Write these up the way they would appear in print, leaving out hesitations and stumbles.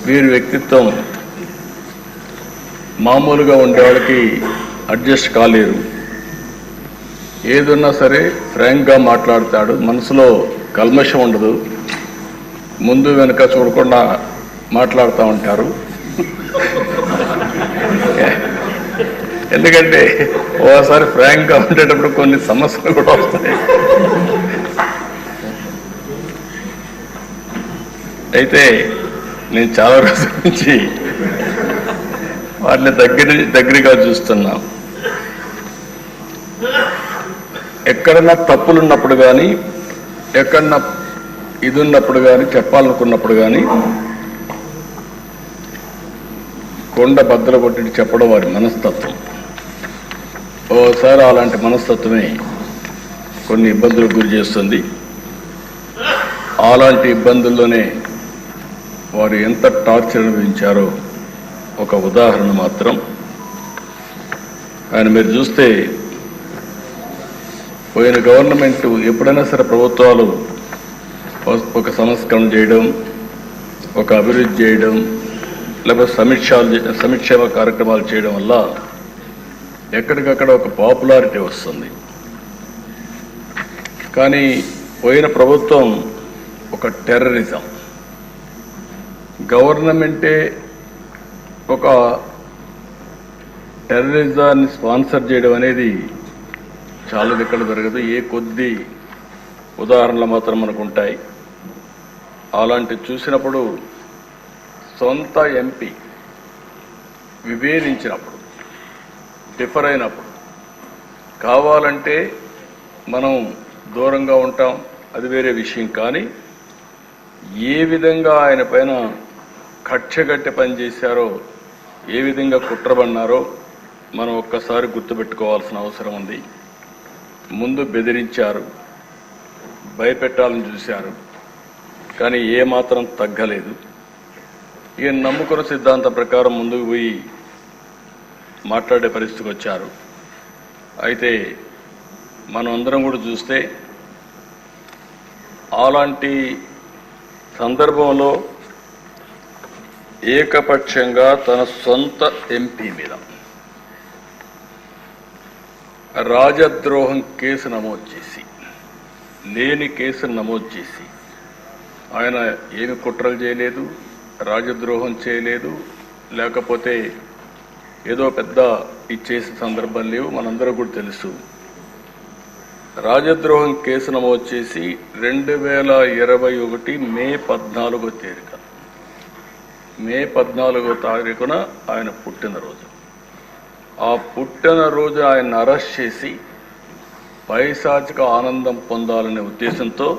వీరి వ్యక్తిత్వం మామూలుగా ఉండేవాళ్ళకి అడ్జస్ట్ కాలేరు. ఏదున్నా సరే ఫ్రాంక్గా మాట్లాడతాడు, మనసులో కల్మషం ఉండదు, ముందు వెనుక చూడకుండా మాట్లాడుతూ ఉంటారు. ఎందుకంటే ఓసారి ఫ్రాంక్గా ఉండేటప్పుడు కొన్ని సమస్యలు కూడా వస్తాయి. అయితే నేను చాలా రోజుల నుంచి వాటిని దగ్గరగా చూస్తున్నా. ఎక్కడన్నా తప్పులు ఉన్నప్పుడు కానీ, ఎక్కడన్నా ఇది ఉన్నప్పుడు కానీ, చెప్పాలనుకున్నప్పుడు కానీ కొండ బద్దలు కొట్టి చెప్పడం వారి మనస్తత్వం. ఓసారి అలాంటి మనస్తత్వమే కొన్ని ఇబ్బందులకు గురి చేస్తుంది. అలాంటి ఇబ్బందుల్లోనే వారు ఎంత టార్చర్ అనుభవించారో ఒక ఉదాహరణ మాత్రం. ఆయన మీరు చూస్తే పోయిన గవర్నమెంట్ ఎప్పుడైనా సరే ప్రభుత్వాలు ఒక సంస్కరణ చేయడం, ఒక అభివృద్ధి చేయడం, లేకపోతే సంక్షేమ కార్యక్రమాలు చేయడం వల్ల ఎక్కడికక్కడ ఒక పాపులారిటీ వస్తుంది. కానీ పోయిన ప్రభుత్వం ఒక టెర్రరిజం, గవర్నమెంటే ఒక టెర్రరిజాన్ని స్పాన్సర్ చేయడం అనేది చాలా ఇక్కడ జరగదు. ఏ కొద్ది ఉదాహరణలు మాత్రం మనకు ఉంటాయి. అలాంటి చూసినప్పుడు సొంత ఎంపీ విభేదించినప్పుడు, డిఫర్ అయినప్పుడు కావాలంటే మనం దూరంగా ఉంటాం, అది వేరే విషయం. కానీ ఏ విధంగా ఆయన పైన కక్షగట్టి పనిచేశారో, ఏ విధంగా కుట్రబన్నారో మనం ఒక్కసారి గుర్తుపెట్టుకోవాల్సిన అవసరం ఉంది. ముందు బెదిరించారు, భయపెట్టాలని చూశారు, కానీ ఏమాత్రం తగ్గలేదు. ఇక నమ్ముకున్న సిద్ధాంతం ప్రకారం ముందుకు పోయి మాట్లాడే పరిస్థితికి వచ్చారు. అయితే మనం అందరం కూడా చూస్తే అలాంటి సందర్భంలో ఏకపక్షంగా తన సొంత ఎంపీ మీద రాజద్రోహం కేసు నమోదు చేసి, లేని కేసును నమోదు చేసి, ఆయన ఏమి కుట్రలు చేయలేదు, రాజద్రోహం చేయలేదు, లేకపోతే ఏదో పెద్ద ఇచ్చేసే సందర్భం లేవు. మనందరూ కూడా తెలుసు. రాజద్రోహం కేసు నమోదు చేసి 2021 మే 14వ తేదీన, మే 14వ తారీఖున ఆయన పుట్టినరోజు. ఆ పుట్టినరోజు ఆయన అరెస్ట్ చేసి పైశాచిక ఆనందం పొందాలనే ఉద్దేశంతో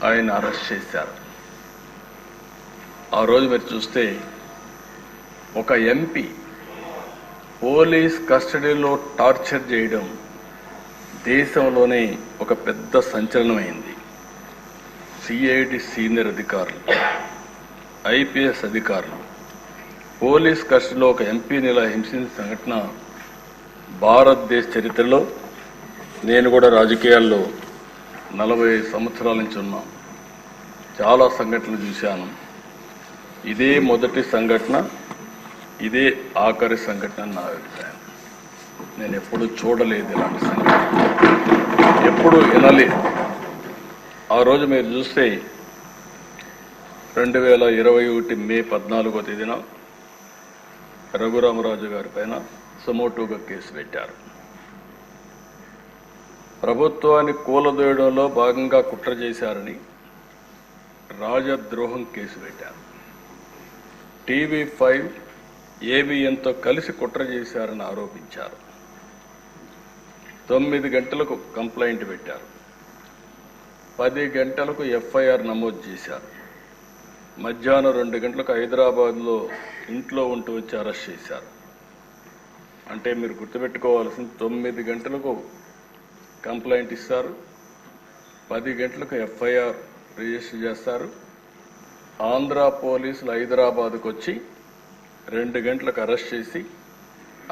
ఆయన అరెస్ట్ చేశారు. ఆ రోజు మీరు చూస్తే ఒక ఎంపీ పోలీస్ కస్టడీలో టార్చర్ చేయడం దేశంలోనే ఒక పెద్ద సంచలనమైంది. సిఐడి సీనియర్ అధికారులు, ఐపీఎస్ అధికారులు పోలీస్ కస్టడీలో ఒక ఎంపీని ఇలా హింసించిన సంఘటన భారతదేశ చరిత్రలో, నేను కూడా రాజకీయాల్లో 40 సంవత్సరాల నుంచి ఉన్నా, చాలా సంఘటనలు చూశాను. ఇదే మొదటి సంఘటన, ఇదే ఆఖరి సంఘటన నా అభిప్రాయం. నేను ఎప్పుడు చూడలేదు ఇలాంటి సంఘటన, ఎప్పుడు వినలేదు. ఆ రోజు మీరు చూస్తే 2021 మే 14వ తేదీన రఘురామరాజు గారి పైన సుమోటోగా కేసు పెట్టారు. ప్రభుత్వాన్ని కూలదోయడంలో భాగంగా కుట్ర చేశారని రాజద్రోహం కేసు పెట్టారు. TV5 ABNతో కలిసి కుట్ర చేశారని ఆరోపించారు. 9 గంటలకు కంప్లైంట్ పెట్టారు, 10 గంటలకు FIR నమోదు చేశారు. మధ్యాహ్నం 2 గంటలకు హైదరాబాద్లో ఇంట్లో ఉంటూ వచ్చి అరెస్ట్ చేశారు. అంటే మీరు గుర్తుపెట్టుకోవాల్సింది, 9 గంటలకు కంప్లైంట్ ఇస్తారు, 10 గంటలకు FIR రిజిస్టర్ చేస్తారు. ఆంధ్ర పోలీసులు హైదరాబాద్కు వచ్చి 2 గంటలకు అరెస్ట్ చేసి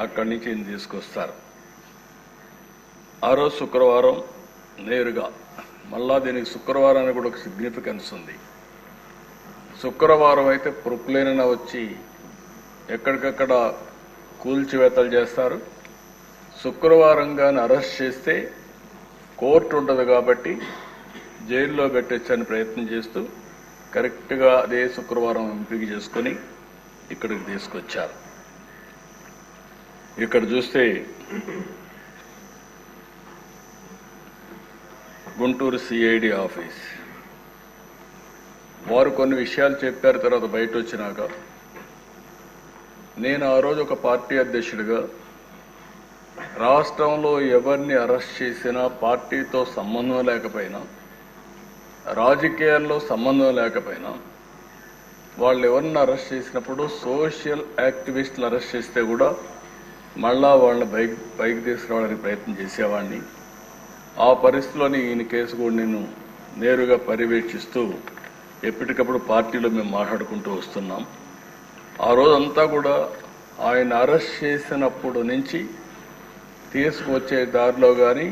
అక్కడి నుంచి ఈయన తీసుకొస్తారు. ఆ రోజు శుక్రవారం నేరుగా, మళ్ళా దీనికి శుక్రవారానికి కూడా ఒక సిగ్నిఫికెన్స్ ఉంది. శుక్రవారం అయితే ప్రొక్లేన వచ్చి ఎక్కడికక్కడ కూల్చివేతలు చేస్తారు. శుక్రవారం కానీ అరెస్ట్ చేస్తే కోర్టు ఉండదు కాబట్టి జైల్లో పెట్టొచ్చని ప్రయత్నం చేస్తూ కరెక్ట్గా అదే శుక్రవారం ఎంపిక చేసుకొని ఇక్కడికి తీసుకొచ్చారు. ఇక్కడ చూస్తే గుంటూరు సిఐడి ఆఫీస్ వారు కొన్ని విషయాలు చెప్పారు. తర్వాత బయట వచ్చినాక నేను ఆ రోజు ఒక పార్టీ అధ్యక్షుడిగా రాష్ట్రంలో ఎవరిని అరెస్ట్ చేసినా పార్టీతో సంబంధం లేకపోయినా రాజకీయాల్లో సంబంధం లేకపోయినా వాళ్ళు ఎవరిని అరెస్ట్ చేసినప్పుడు సోషల్ యాక్టివిస్టులు అరెస్ట్ చేస్తే కూడా మళ్ళా వాళ్ళని బైక్ తీసుకురావడానికి ప్రయత్నం చేసేవాడిని. ఆ పరిస్థితిలోని ఈయన కేసు కూడా నేను నేరుగా పర్యవేక్షిస్తూ ఎప్పటికప్పుడు పార్టీలో మేము మాట్లాడుకుంటూ వస్తున్నాం. ఆ రోజంతా కూడా ఆయన అరెస్ట్ చేసినప్పుడు నుంచి తీసుకువచ్చే దారిలో కానీ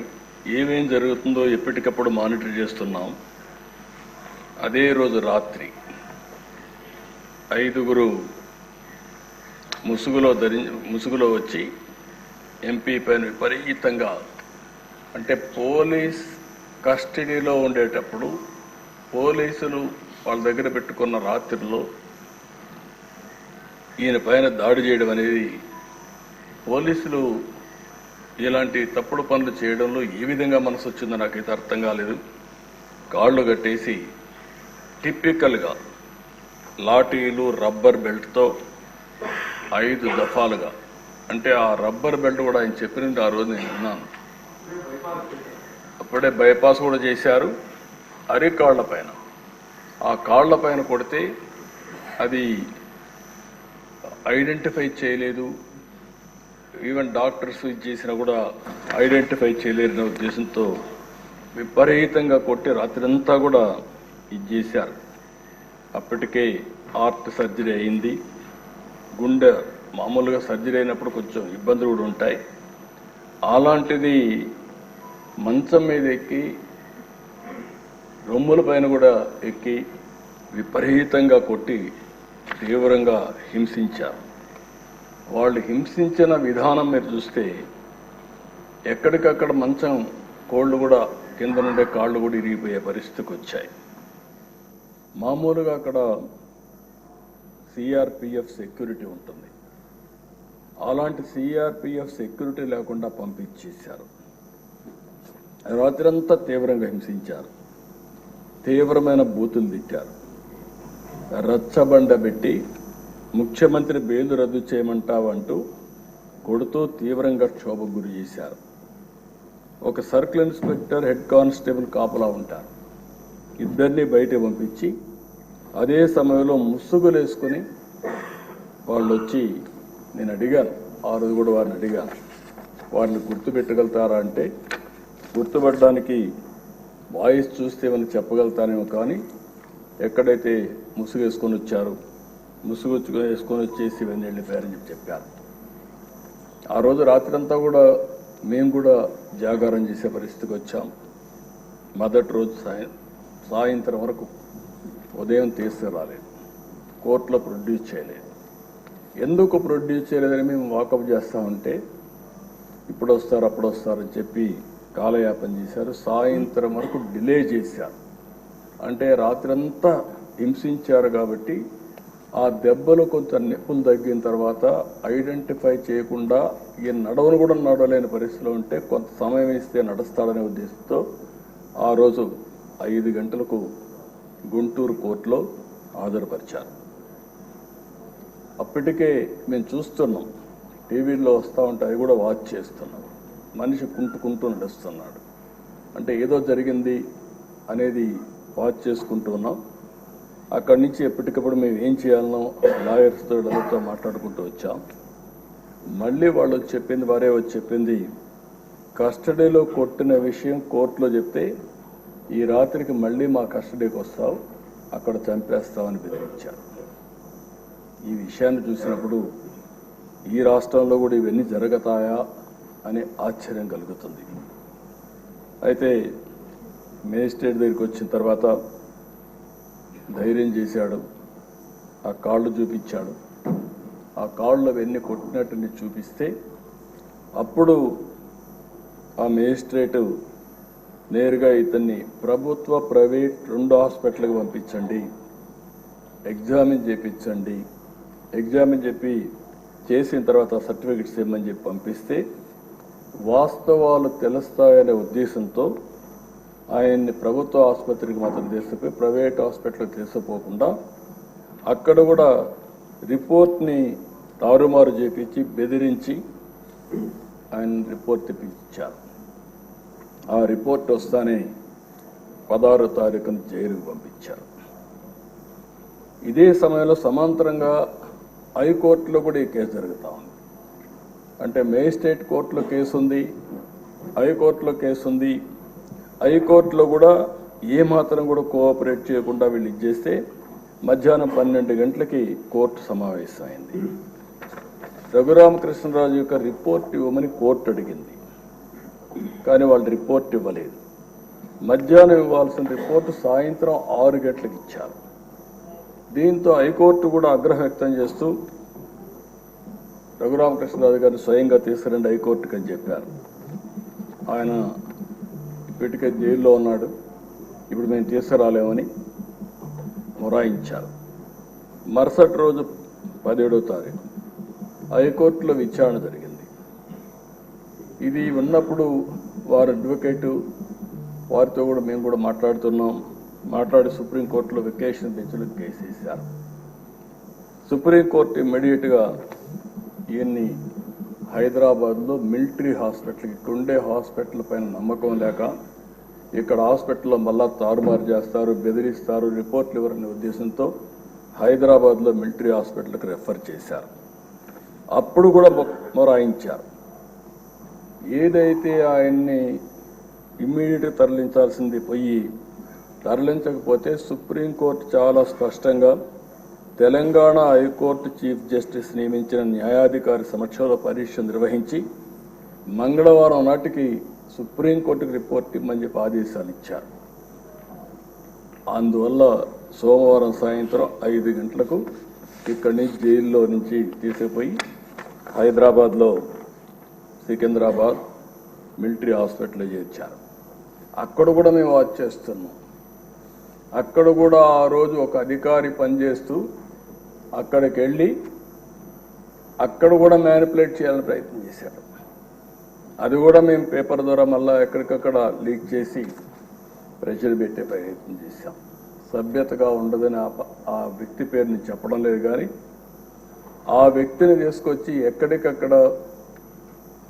ఏమేం జరుగుతుందో ఎప్పటికప్పుడు మానిటర్ చేస్తున్నాం. అదే రోజు రాత్రి 5 ముసుగులో వచ్చి ఎంపీ పైన విపరీతంగా, అంటే పోలీస్ కస్టడీలో ఉండేటప్పుడు పోలీసులు వాళ్ళ దగ్గర పెట్టుకున్న రాత్రిలో ఈయన పైన దాడి చేయడం అనేది, పోలీసులు ఇలాంటి తప్పుడు పనులు చేయడంలో ఏ విధంగా మనసు వచ్చిందో నాకైతే అర్థం కాలేదు. కాళ్ళు కట్టేసి టిపికల్గా లాఠీలు రబ్బర్ బెల్ట్తో 5 దఫాలుగా, అంటే ఆ రబ్బర్ బెల్ట్ కూడా ఆయన చెప్పినట్టు ఆ రోజు నేను విన్నాను. అప్పుడే బైపాస్ కూడా చేశారు. అరికాళ్ల పైన, ఆ కాళ్ల పైన కొడితే అది ఐడెంటిఫై చేయలేదు. ఈవెన్ డాక్టర్స్ చేసినా కూడా ఐడెంటిఫై చేయలేరనే ఉద్దేశంతో విపరీతంగా కొట్టి రాత్రంతా కూడా ఇది చేశారు. అప్పటికే హార్ట్ సర్జరీ అయింది. గుండె మామూలుగా సర్జరీ అయినప్పుడు కొంచెం ఇబ్బందులు కూడా ఉంటాయి. అలాంటిది మంచం మీద ఎక్కి రొమ్ముల పైన కూడా ఎక్కి విపరీతంగా కొట్టి తీవ్రంగా హింసించారు. వాళ్ళు హింసించిన విధానం మీరు చూస్తే ఎక్కడికక్కడ మంచం కోళ్ళు కూడా కింద నుండే కాళ్ళు కూడా ఇరిగిపోయే పరిస్థితికి వచ్చాయి. మామూలుగా అక్కడ సిఆర్పిఎఫ్ సెక్యూరిటీ ఉంటుంది. అలాంటి సిఆర్పిఎఫ్ సెక్యూరిటీ లేకుండా పంపించేశారు. రాత్రంతా తీవ్రంగా హింసించారు. తీవ్రమైన బూతులు తిట్టారు. రచ్చబండ పెట్టి ముఖ్యమంత్రి బెయిల్ రద్దు చేయమంటావంటూ కొడుతూ తీవ్రంగా క్షోభకు గురి చేశారు. ఒక సర్కిల్ ఇన్స్పెక్టర్, హెడ్ కానిస్టేబుల్ కాపలా ఉంటారు. ఇద్దరిని బయట పంపించి అదే సమయంలో ముసుగులు వేసుకుని వాళ్ళు వచ్చి, నేను అడిగాను ఆ రోజు కూడా వారిని అడిగాను, వాళ్ళని గుర్తుపెట్టగలుగుతారా అంటే గుర్తుపట్టడానికి వాయిస్ చూస్తే ఏమైనా చెప్పగలుగుతానేమో, కానీ ఎక్కడైతే ముసుగు వేసుకొని వచ్చారు, ముసుగు వేసుకొని వచ్చేసి ఇవన్నీ వెళ్ళిపోయారని చెప్పారు. ఆ రోజు రాత్రంతా కూడా మేము కూడా జాగారం చేసే పరిస్థితికి వచ్చాం. మొదటి రోజు సాయంత్రం వరకు ఉదయం తీసుకురాలేదు, కోర్టులో ప్రొడ్యూస్ చేయలేదు. ఎందుకు ప్రొడ్యూస్ చేయలేదని మేము వాకప్ చేస్తామంటే ఇప్పుడు వస్తారు అప్పుడు వస్తారని చెప్పి కాలయాపన చేశారు. సాయంత్రం వరకు డిలే చేశారు. అంటే రాత్రంతా హింసించారు కాబట్టి ఆ దెబ్బలు కొంత నొప్పులు తగ్గిన తర్వాత ఐడెంటిఫై చేయకుండా ఈ నడవను కూడా నడవలేని పరిస్థితిలో ఉంటే కొంత సమయం ఇస్తే నడుస్తాడనే ఉద్దేశంతో ఆ రోజు 5 గంటలకు గుంటూరు కోర్టులో హాజరుపరిచారు. అప్పటికే మేము చూస్తున్నాం, టీవీల్లో వస్తూ ఉంటే అవి కూడా వాచ్ చేస్తున్నాం. మనిషి కుంటుకుంటూ నడుస్తున్నాడు, అంటే ఏదో జరిగింది అనేది వాచ్ చేసుకుంటూ ఉన్నాం. అక్కడి నుంచి ఎప్పటికప్పుడు మేము ఏం చేయాలనో లాయర్స్తో అందరితో మాట్లాడుకుంటూ వచ్చాం. మళ్ళీ వాళ్ళు చెప్పింది, వారే వచ్చి చెప్పింది, కస్టడీలో కొట్టిన విషయం కోర్టులో చెప్తే ఈ రాత్రికి మళ్ళీ మా కస్టడీకి వస్తావు, అక్కడ చంపేస్తామని బెదిరించారు. ఈ విషయాన్ని చూసినప్పుడు ఈ రాష్ట్రంలో కూడా ఇవన్నీ జరుగుతాయా అనే ఆశ్చర్యం కలుగుతుంది. అయితే మేజిస్ట్రేట్ దగ్గరికి వచ్చిన తర్వాత ధైర్యం చేశాడు, ఆ కాళ్ళు చూపించాడు. ఆ కాళ్ళు అవన్నీ కొట్టినట్టుని చూపిస్తే అప్పుడు ఆ మేజిస్ట్రేటు నేరుగా ఇతన్ని ప్రభుత్వ ప్రైవేట్ 2 హాస్పిటల్కి పంపించండి, ఎగ్జామిన్ చేయించండి, ఎగ్జామిన్ చెప్పి చేసిన తర్వాత సర్టిఫికెట్స్ ఇవ్వమని చెప్పి పంపిస్తే వాస్తవాలు తెలుస్తాయనే ఉద్దేశంతో ఆయన్ని ప్రభుత్వ ఆసుపత్రికి మాత్రం తీసుకుపోయి ప్రైవేట్ హాస్పిటల్కి తీసుకుపోకుండా అక్కడ కూడా రిపోర్ట్ని తారుమారు చేపించి బెదిరించి ఆయన రిపోర్ట్ తెప్పించారు. ఆ రిపోర్ట్ వస్తానే 16వ తారీఖున జైలుకు పంపించారు. ఇదే సమయంలో సమాంతరంగా హైకోర్టులో కూడా ఈ కేసు జరుగుతూ ఉంది. అంటే మేజిస్ట్రేట్ కోర్టులో కేసు ఉంది, హైకోర్టులో కేసు ఉంది. హైకోర్టులో కూడా ఏమాత్రం కూడా కోఆపరేట్ చేయకుండా వీళ్ళు ఇచ్చేస్తే మధ్యాహ్నం 12 గంటలకి కోర్టు సమావేశమైంది. రఘురామకృష్ణరాజు యొక్క రిపోర్ట్ ఇవ్వమని కోర్టు అడిగింది, కానీ వాళ్ళు రిపోర్ట్ ఇవ్వలేదు. మధ్యాహ్నం ఇవ్వాల్సిన రిపోర్టు సాయంత్రం 6 గంటలకు ఇచ్చారు. దీంతో హైకోర్టు కూడా ఆగ్రహం వ్యక్తం చేస్తూ రఘురామకృష్ణరాజు గారిని స్వయంగా తీసుకురండి హైకోర్టుకి అని చెప్పారు. ఆయన ఇప్పటికే జైల్లో ఉన్నాడు, ఇప్పుడు మేము తీసుకురాలేమని మొరాయించారు. మరుసటి రోజు 17వ తారీఖు హైకోర్టులో విచారణ జరిగింది. ఇది ఉన్నప్పుడు వారి అడ్వకేటు వారితో కూడా మేము కూడా మాట్లాడి సుప్రీంకోర్టులో వెకేషన్ బెంచ్లో కేసు వేశారు. సుప్రీంకోర్టు ఇమ్మీడియట్గా ఈయన్ని హైదరాబాద్లో మిలిటరీ హాస్పిటల్కి, ఇక్కడ ఉండే హాస్పిటల్ పైన నమ్మకం లేక ఇక్కడ హాస్పిటల్లో మళ్ళా తారుమారు చేస్తారు, బెదిరిస్తారు, రిపోర్ట్లు ఇవ్వరనే ఉద్దేశంతో హైదరాబాద్లో మిలిటరీ హాస్పిటల్కి రెఫర్ చేశారు. అప్పుడు కూడా మొరాయించారు. ఏదైతే ఆయన్ని ఇమ్మీడియట్గా తరలించాల్సింది పోయి తరలించకపోతే సుప్రీంకోర్టు చాలా స్పష్టంగా తెలంగాణ హైకోర్టు చీఫ్ జస్టిస్ నియమించిన న్యాయాధికారి సమక్షంలో పరీక్ష నిర్వహించి మంగళవారం నాటికి సుప్రీంకోర్టుకు రిపోర్ట్ ఇమ్మని చెప్పి ఆదేశాలు ఇచ్చారు. అందువల్ల సోమవారం సాయంత్రం 5 గంటలకు ఇక్కడి నుంచి జైల్లో నుంచి తీసుకుపోయి హైదరాబాద్లో సికింద్రాబాద్ మిలిటరీ హాస్పిటల్లో చేర్చారు. అక్కడ కూడా మేము వాచ్ చేస్తున్నాం. అక్కడ కూడా ఆ రోజు ఒక అధికారి పనిచేస్తూ అక్కడికి వెళ్ళి అక్కడ కూడా మ్యానిపులేట్ చేయాలని ప్రయత్నం చేశారు. అది కూడా మేము పేపర్ ద్వారా మళ్ళీ ఎక్కడికక్కడ లీక్ చేసి ప్రెషర్ పెట్టే ప్రయత్నం చేశాం. సభ్యతగా ఉండదని ఆ వ్యక్తి పేరుని చెప్పడం లేదు, కానీ ఆ వ్యక్తిని తీసుకొచ్చి ఎక్కడికక్కడ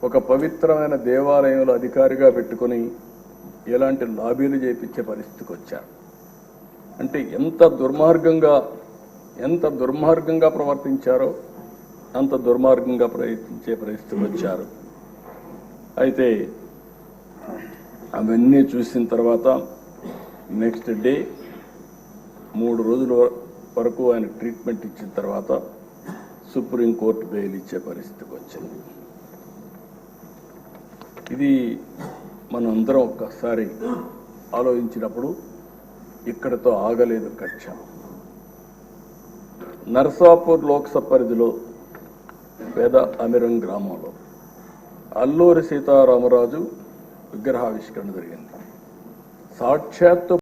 ఒక పవిత్రమైన దేవాలయంలో అధికారిగా పెట్టుకుని ఎలాంటి లాబీలు చేయించే పరిస్థితికి వచ్చారు. అంటే ఎంత దుర్మార్గంగా ప్రవర్తించారో అంత దుర్మార్గంగా ప్రయత్నించే పరిస్థితికి వచ్చారు. అయితే అవన్నీ చూసిన తర్వాత నెక్స్ట్ డే 3 రోజుల వరకు ఆయన ట్రీట్మెంట్ ఇచ్చిన తర్వాత సుప్రీంకోర్టు బెయిల్ ఇచ్చే పరిస్థితికి వచ్చింది. ఇది మనందరం ఒక్కసారి ఆలోచించినప్పుడు ఇక్కడతో ఆగలేదు కక్ష. నర్సాపూర్ లోక్సభ పరిధిలో పేద అమిరం గ్రామంలో అల్లూరి సీతారామరాజు విగ్రహావిష్కరణ జరిగింది. సాక్షాత్తు